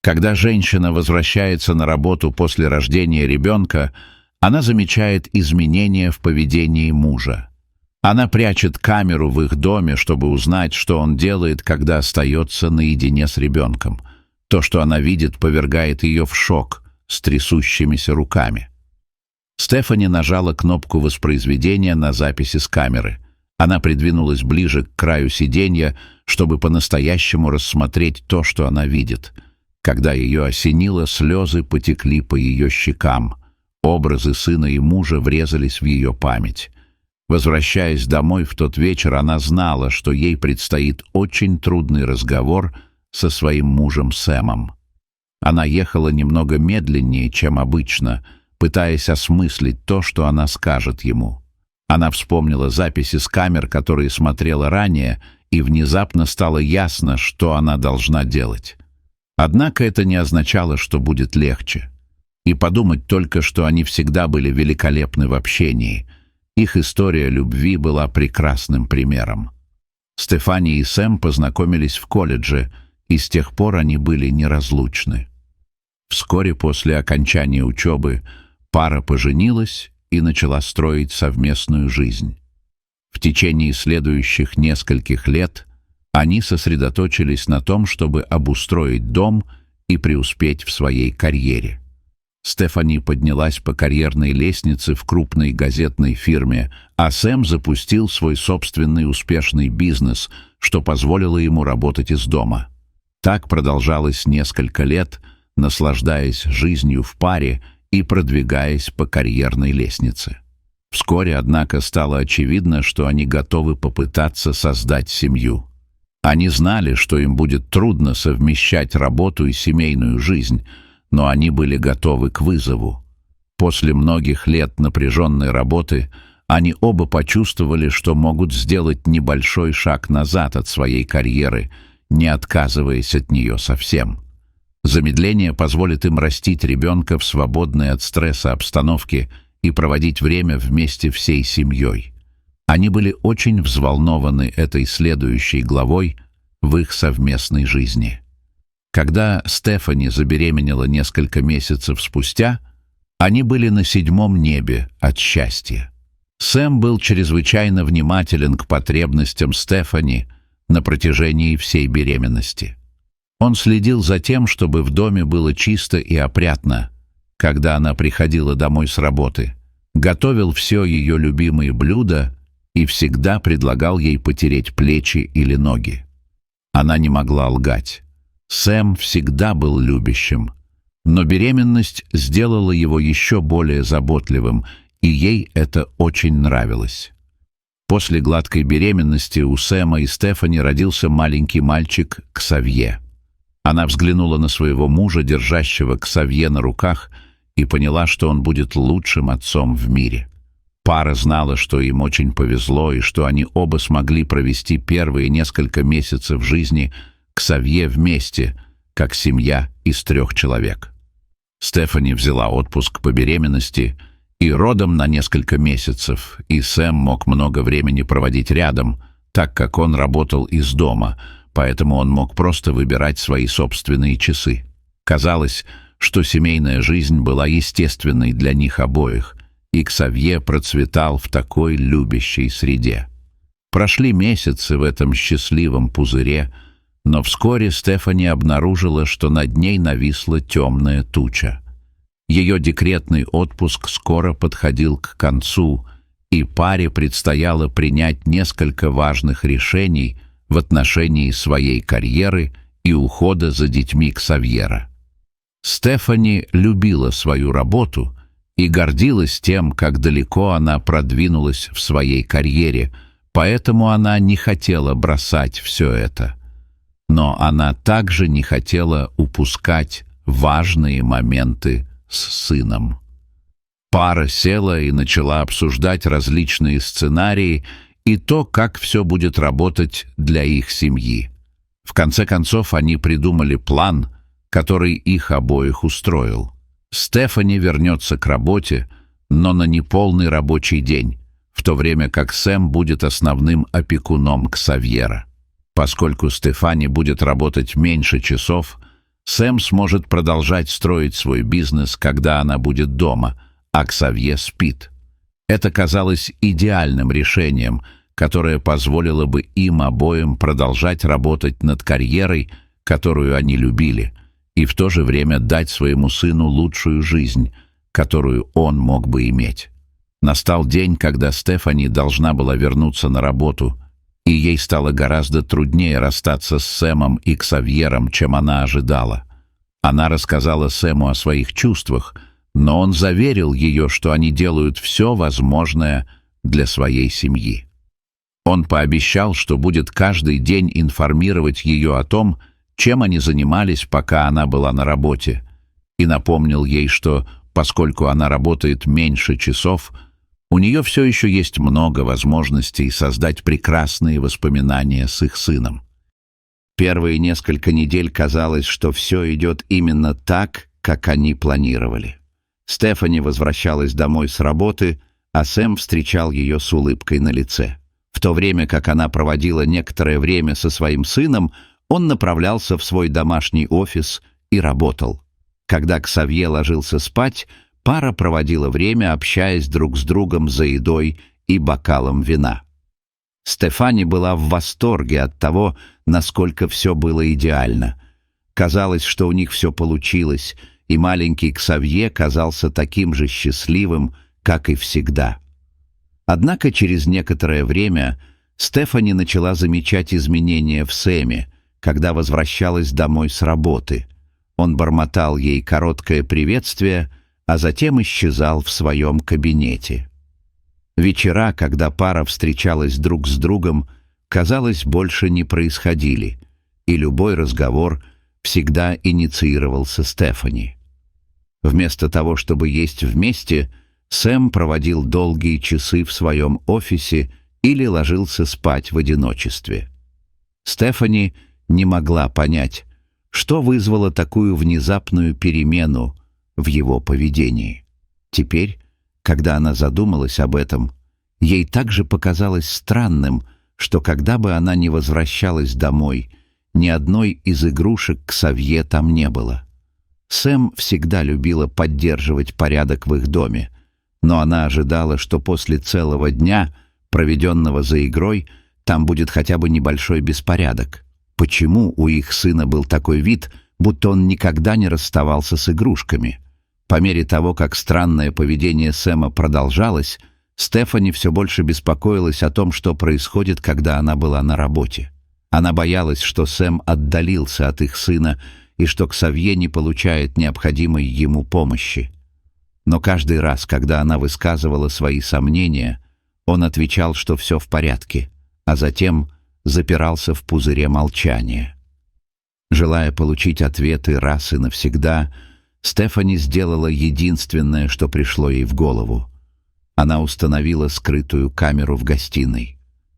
Когда женщина возвращается на работу после рождения ребенка, она замечает изменения в поведении мужа. Она прячет камеру в их доме, чтобы узнать, что он делает, когда остается наедине с ребенком. То, что она видит, повергает ее в шок с трясущимися руками. Стефани нажала кнопку воспроизведения на записи с камеры. Она придвинулась ближе к краю сиденья, чтобы по-настоящему рассмотреть то, что она видит. Когда ее осенило, слезы потекли по ее щекам. Образы сына и мужа врезались в ее память. Возвращаясь домой в тот вечер, она знала, что ей предстоит очень трудный разговор со своим мужем Сэмом. Она ехала немного медленнее, чем обычно, пытаясь осмыслить то, что она скажет ему. Она вспомнила записи с камер, которые смотрела ранее, и внезапно стало ясно, что она должна делать. Однако это не означало, что будет легче. И подумать только, что они всегда были великолепны в общении. Их история любви была прекрасным примером. Стефани и Сэм познакомились в колледже, и с тех пор они были неразлучны. Вскоре после окончания учебы пара поженилась и начала строить совместную жизнь. В течение следующих нескольких лет они сосредоточились на том, чтобы обустроить дом и преуспеть в своей карьере. Стефани поднялась по карьерной лестнице в крупной газетной фирме, а Сэм запустил свой собственный успешный бизнес, что позволило ему работать из дома. Так продолжалось несколько лет, наслаждаясь жизнью в паре и продвигаясь по карьерной лестнице. Вскоре, однако, стало очевидно, что они готовы попытаться создать семью. Они знали, что им будет трудно совмещать работу и семейную жизнь, но они были готовы к вызову. После многих лет напряженной работы они оба почувствовали, что могут сделать небольшой шаг назад от своей карьеры, не отказываясь от нее совсем. Замедление позволит им растить ребенка в свободной от стресса обстановке и проводить время вместе всей семьей. Они были очень взволнованы этой следующей главой в их совместной жизни. Когда Стефани забеременела несколько месяцев спустя, они были на 7-м небе от счастья. Сэм был чрезвычайно внимателен к потребностям Стефани на протяжении всей беременности. Он следил за тем, чтобы в доме было чисто и опрятно, когда она приходила домой с работы, готовил все ее любимые блюда и всегда предлагал ей потереть плечи или ноги. Она не могла лгать. Сэм всегда был любящим, но беременность сделала его еще более заботливым, и ей это очень нравилось. После гладкой беременности у Сэма и Стефани родился маленький мальчик Ксавье. Она взглянула на своего мужа, держащего Ксавье на руках, и поняла, что он будет лучшим отцом в мире. Пара знала, что им очень повезло, и что они оба смогли провести первые несколько месяцев жизни Ксавье вместе, как семья из 3 человек. Стефани взяла отпуск по беременности и родам на несколько месяцев, и Сэм мог много времени проводить рядом, так как он работал из дома, поэтому он мог просто выбирать свои собственные часы. Казалось, что семейная жизнь была естественной для них обоих, и Ксавье процветал в такой любящей среде. Прошли месяцы в этом счастливом пузыре, но вскоре Стефани обнаружила, что над ней нависла темная туча. Ее декретный отпуск скоро подходил к концу, и паре предстояло принять несколько важных решений в отношении своей карьеры и ухода за детьми Ксавьера. Стефани любила свою работу и гордилась тем, как далеко она продвинулась в своей карьере, поэтому она не хотела бросать все это. Но она также не хотела упускать важные моменты с сыном. Пара села и начала обсуждать различные сценарии и то, как все будет работать для их семьи. В конце концов, они придумали план, который их обоих устроил. Стефани вернется к работе, но на неполный рабочий день, в то время как Сэм будет основным опекуном Ксавьера. Поскольку Стефани будет работать меньше часов, Сэм сможет продолжать строить свой бизнес, когда она будет дома, а Ксавье спит. Это казалось идеальным решением, которое позволило бы им обоим продолжать работать над карьерой, которую они любили, и в то же время дать своему сыну лучшую жизнь, которую он мог бы иметь. Настал день, когда Стефани должна была вернуться на работу, и ей стало гораздо труднее расстаться с Сэмом и Ксавьером, чем она ожидала. Она рассказала Сэму о своих чувствах, но он заверил ее, что они делают все возможное для своей семьи. Он пообещал, что будет каждый день информировать ее о том, чем они занимались, пока она была на работе, и напомнил ей, что, поскольку она работает меньше часов, у нее все еще есть много возможностей создать прекрасные воспоминания с их сыном. Первые несколько недель казалось, что все идет именно так, как они планировали. Стефани возвращалась домой с работы, а Сэм встречал ее с улыбкой на лице. В то время как она проводила некоторое время со своим сыном, он направлялся в свой домашний офис и работал. Когда Ксавье ложился спать, пара проводила время, общаясь друг с другом за едой и бокалом вина. Стефани была в восторге от того, насколько все было идеально. Казалось, что у них все получилось, и маленький Ксавье казался таким же счастливым, как и всегда. Однако через некоторое время Стефани начала замечать изменения в Сэме, когда возвращалась домой с работы. Он бормотал ей короткое приветствие, а затем исчезал в своем кабинете. Вечера, когда пара встречалась друг с другом, казалось, больше не происходили, и любой разговор всегда инициировался Стефани. Вместо того, чтобы есть вместе, Сэм проводил долгие часы в своем офисе или ложился спать в одиночестве. Стефани не могла понять, что вызвало такую внезапную перемену в его поведении. Теперь, когда она задумалась об этом, ей также показалось странным, что когда бы она ни возвращалась домой, ни одной из игрушек Ксавье там не было. Сэм всегда любила поддерживать порядок в их доме, но она ожидала, что после целого дня, проведенного за игрой, там будет хотя бы небольшой беспорядок. Почему у их сына был такой вид, будто он никогда не расставался с игрушками? По мере того, как странное поведение Сэма продолжалось, Стефани все больше беспокоилась о том, что происходит, когда она была на работе. Она боялась, что Сэм отдалился от их сына и что Ксавье не получает необходимой ему помощи. Но каждый раз, когда она высказывала свои сомнения, он отвечал, что все в порядке, а затем запирался в пузыре молчания. Желая получить ответы раз и навсегда, Стефани сделала единственное, что пришло ей в голову. Она установила скрытую камеру в гостиной.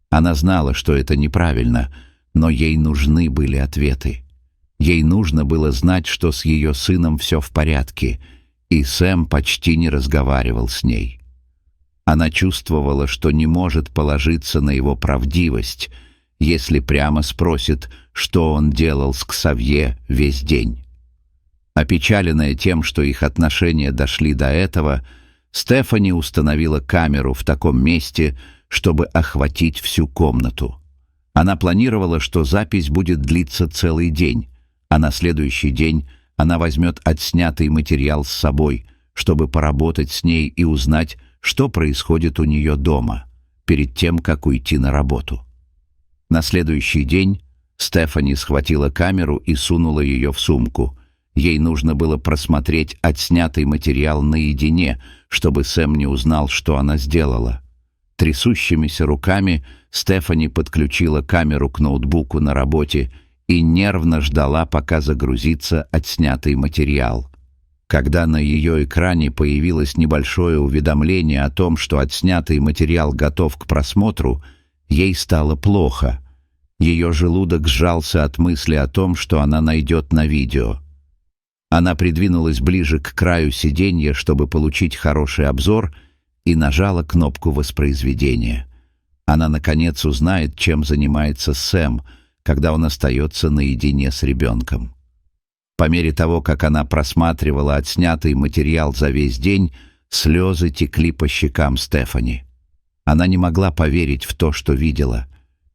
Она знала, что это неправильно, но ей нужны были ответы. Ей нужно было знать, что с ее сыном все в порядке, и Сэм почти не разговаривал с ней. Она чувствовала, что не может положиться на его правдивость, если прямо спросит, что он делал с Ксавье весь день. Опечаленная тем, что их отношения дошли до этого, Стефани установила камеру в таком месте, чтобы охватить всю комнату. Она планировала, что запись будет длиться целый день, а на следующий день она возьмет отснятый материал с собой, чтобы поработать с ней и узнать, что происходит у нее дома, перед тем, как уйти на работу. На следующий день Стефани схватила камеру и сунула ее в сумку. Ей нужно было просмотреть отснятый материал наедине, чтобы Сэм не узнал, что она сделала. Трясущимися руками Стефани подключила камеру к ноутбуку на работе и нервно ждала, пока загрузится отснятый материал. Когда на ее экране появилось небольшое уведомление о том, что отснятый материал готов к просмотру, ей стало плохо. Ее желудок сжался от мысли о том, что она найдет на видео. Она придвинулась ближе к краю сиденья, чтобы получить хороший обзор, и нажала кнопку воспроизведения. Она, наконец, узнает, чем занимается Сэм, когда он остается наедине с ребенком. По мере того, как она просматривала отснятый материал за весь день, слезы текли по щекам Стефани. Она не могла поверить в то, что видела.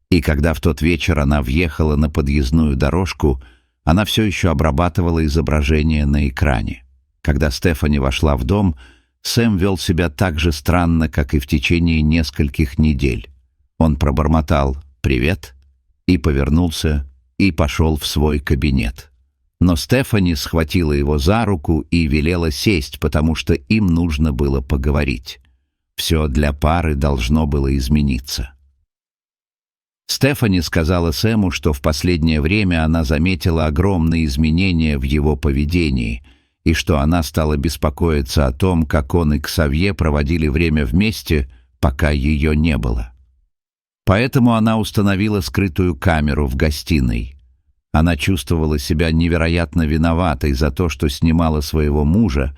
И когда в тот вечер она въехала на подъездную дорожку, она все еще обрабатывала изображение на экране. Когда Стефани вошла в дом, Сэм вел себя так же странно, как и в течение нескольких недель. Он пробормотал «Привет» и повернулся и пошел в свой кабинет. Но Стефани схватила его за руку и велела сесть, потому что им нужно было поговорить. Все для пары должно было измениться. Стефани сказала Сэму, что в последнее время она заметила огромные изменения в его поведении и что она стала беспокоиться о том, как он и Ксавье проводили время вместе, пока ее не было. Поэтому она установила скрытую камеру в гостиной. Она чувствовала себя невероятно виноватой за то, что снимала своего мужа,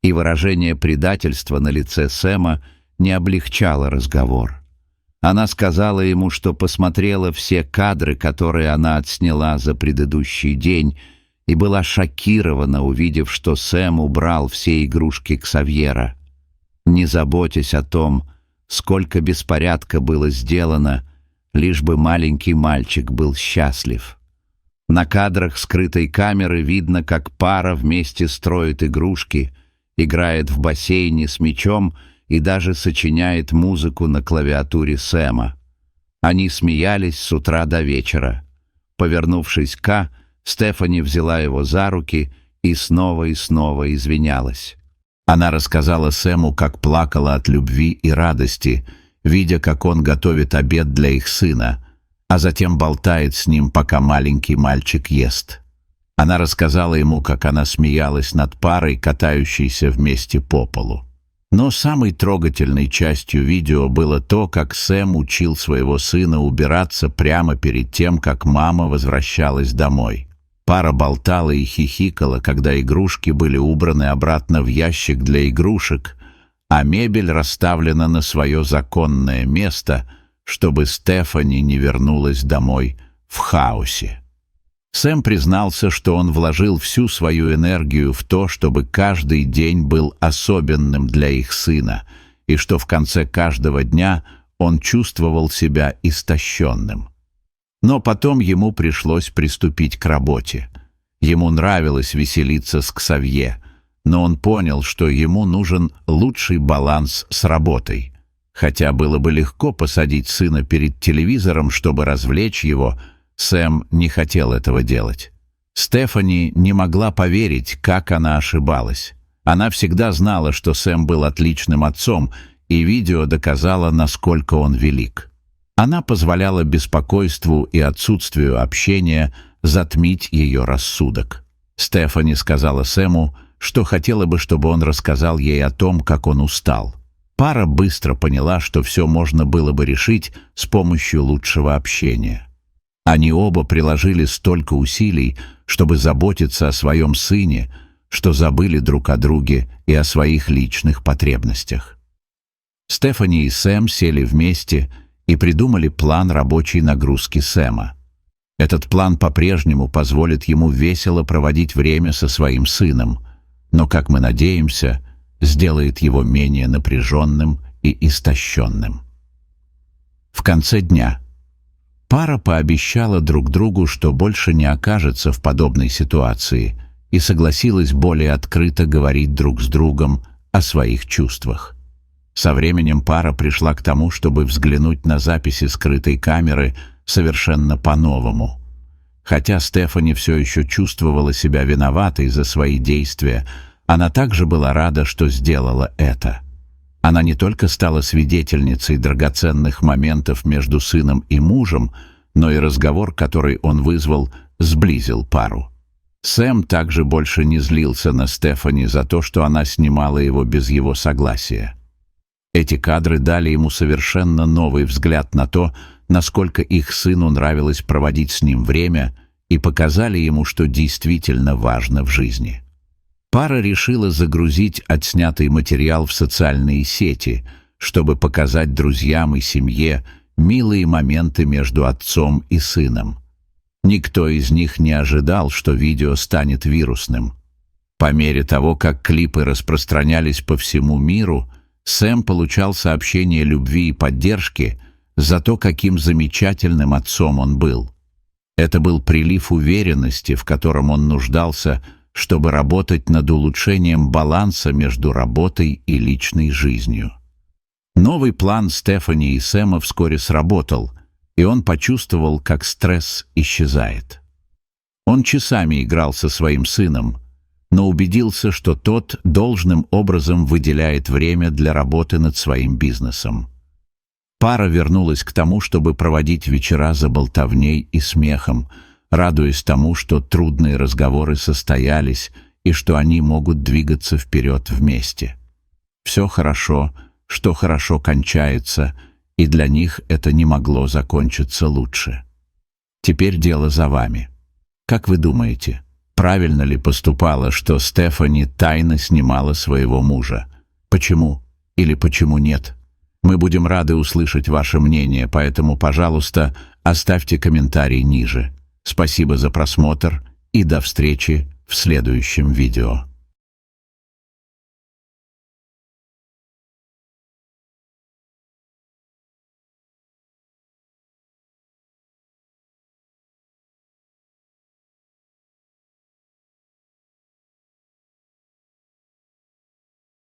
и выражение предательства на лице Сэма не облегчало разговор. Она сказала ему, что посмотрела все кадры, которые она отсняла за предыдущий день, и была шокирована, увидев, что Сэм убрал все игрушки Ксавьера. Не заботясь о том, сколько беспорядка было сделано, лишь бы маленький мальчик был счастлив. На кадрах скрытой камеры видно, как пара вместе строит игрушки, играет в бассейне с мячом и даже сочиняет музыку на клавиатуре Сэма. Они смеялись с утра до вечера. Повернувшись к Стефани взяла его за руки и снова извинялась. Она рассказала Сэму, как плакала от любви и радости, видя, как он готовит обед для их сына, а затем болтает с ним, пока маленький мальчик ест. Она рассказала ему, как она смеялась над парой, катающейся вместе по полу. Но самой трогательной частью видео было то, как Сэм учил своего сына убираться прямо перед тем, как мама возвращалась домой. Пара болтала и хихикала, когда игрушки были убраны обратно в ящик для игрушек, а мебель расставлена на свое законное место, чтобы Стефани не вернулась домой в хаосе. Сэм признался, что он вложил всю свою энергию в то, чтобы каждый день был особенным для их сына, и что в конце каждого дня он чувствовал себя истощенным. Но потом ему пришлось приступить к работе. Ему нравилось веселиться с Ксавье, но он понял, что ему нужен лучший баланс с работой. Хотя было бы легко посадить сына перед телевизором, чтобы развлечь его, Сэм не хотел этого делать. Стефани не могла поверить, как она ошибалась. Она всегда знала, что Сэм был отличным отцом, и видео доказало, насколько он велик. Она позволяла беспокойству и отсутствию общения затмить ее рассудок. Стефани сказала Сэму, что хотела бы, чтобы он рассказал ей о том, как он устал. Пара быстро поняла, что все можно было бы решить с помощью лучшего общения. Они оба приложили столько усилий, чтобы заботиться о своем сыне, что забыли друг о друге и о своих личных потребностях. Стефани и Сэм сели вместе и придумали план рабочей нагрузки Сэма. Этот план по-прежнему позволит ему весело проводить время со своим сыном, но, как мы надеемся, сделает его менее напряженным и истощенным. В конце дня пара пообещала друг другу, что больше не окажется в подобной ситуации, и согласилась более открыто говорить друг с другом о своих чувствах. Со временем пара пришла к тому, чтобы взглянуть на записи скрытой камеры совершенно по-новому. Хотя Стефани все еще чувствовала себя виноватой за свои действия, она также была рада, что сделала это. Она не только стала свидетельницей драгоценных моментов между сыном и мужем, но и разговор, который он вызвал, сблизил пару. Сэм также больше не злился на Стефани за то, что она снимала его без его согласия. Эти кадры дали ему совершенно новый взгляд на то, насколько их сыну нравилось проводить с ним время, и показали ему, что действительно важно в жизни. Пара решила загрузить отснятый материал в социальные сети, чтобы показать друзьям и семье милые моменты между отцом и сыном. Никто из них не ожидал, что видео станет вирусным. По мере того, как клипы распространялись по всему миру, Сэм получал сообщения любви и поддержки за то, каким замечательным отцом он был. Это был прилив уверенности, в котором он нуждался, чтобы работать над улучшением баланса между работой и личной жизнью. Новый план Стефани и Сэма вскоре сработал, и он почувствовал, как стресс исчезает. Он часами играл со своим сыном, но убедился, что тот должным образом выделяет время для работы над своим бизнесом. Пара вернулась к тому, чтобы проводить вечера за болтовней и смехом, радуясь тому, что трудные разговоры состоялись и что они могут двигаться вперед вместе. Все хорошо, что хорошо кончается, и для них это не могло закончиться лучше. Теперь дело за вами. Как вы думаете, правильно ли поступало, что Стефани тайно снимала своего мужа? Почему или почему нет? Мы будем рады услышать ваше мнение, поэтому, пожалуйста, оставьте комментарий ниже. Спасибо за просмотр и до встречи в следующем видео.